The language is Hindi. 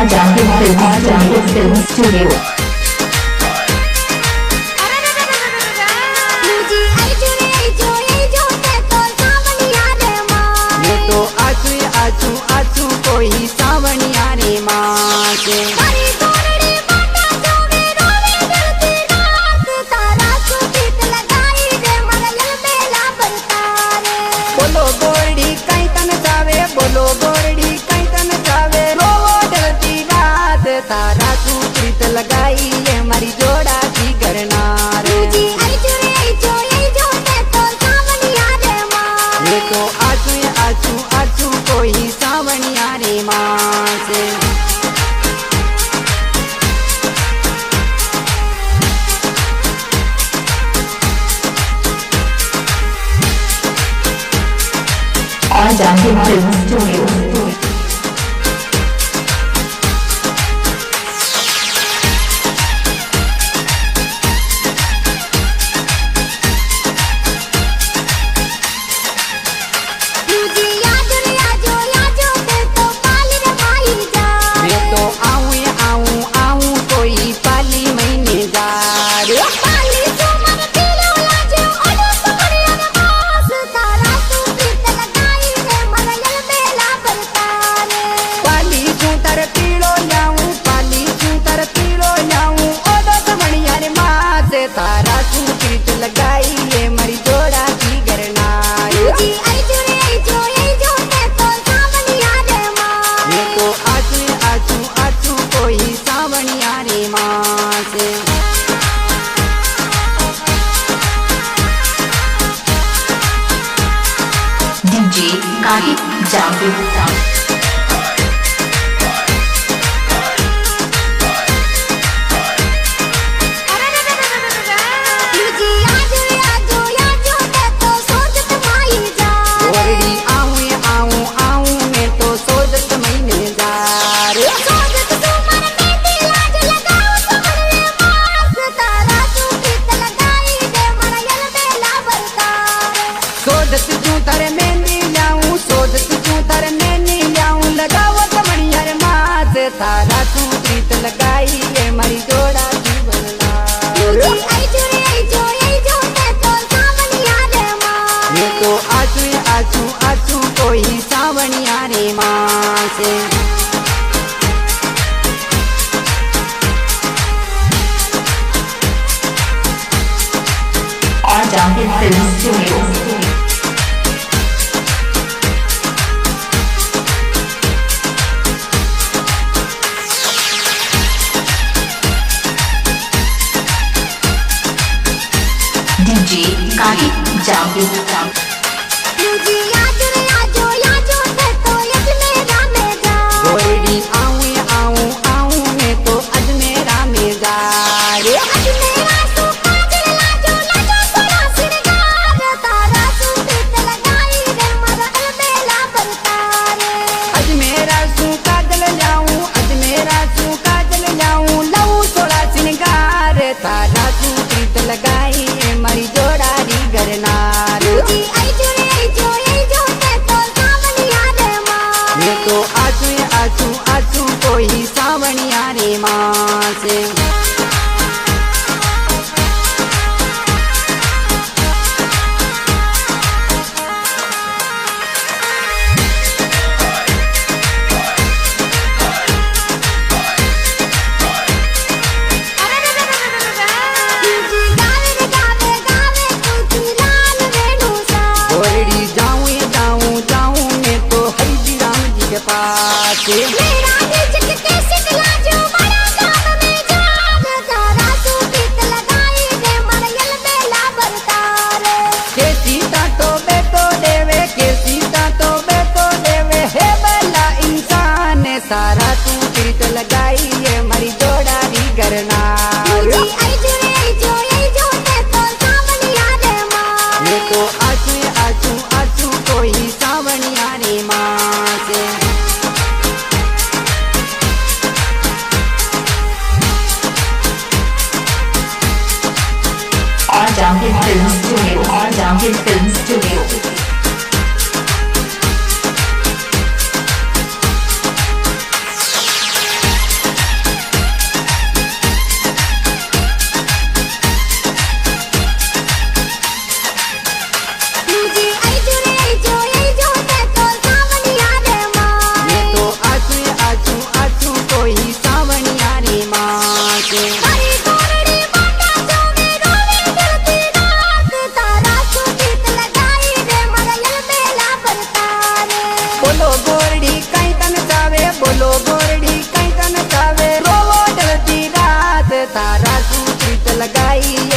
Jungle Film Studio. कोई सावनिया रे माँ के बोलो गोरडी कहीं तन जावे बोलो गोरडी कहीं तन जावे रोवो डरती रात तारा तू प्रीत लगाई ये मारी जोड़ा की करनार ये तो आजू आजू आजू कोई सावनिया रे माँ से All Jungle Film Studio. तारा तू प्रीत लगाई ये मरी जोड़ा की गरनार ये तो आजू आजू आजू कोई सावनिया रे माँ से DJ Kahit Jungle. तारा तू प्रीत लगाई ये मरी जोड़ा की ये तो आजू आजू आजू कोई सावनिया रे माँ से All Jungle Film Studio. DJ Kahit Jungle. गोरडी आऊँ आऊँ आऊँ मैं तो अजमेरा में जा अजमेरा सू काजल जाऊँ अजमेरा सू काजल जाऊँ लऊ थोड़ा सिंगार तारा तू प्रीत लगाई ये मरी जोड़ा री गरनार ये तो आजू आजू आजू कोई सावनिया रे माँ से गोरडी जाऊँ जाऊँ जाऊँ मैं तो हरी राम जी के पास के सीता तो बेतो देवे के सीता तो बेतो देवे हे भला इंसान सारा तू प्रीत लगाई ये मरी जोड़ा री गरनार ये तो आजू आजू आजू कोई सावनिया रे माँ से All Jungle Film Studio. All Jungle Film Studio. लगाई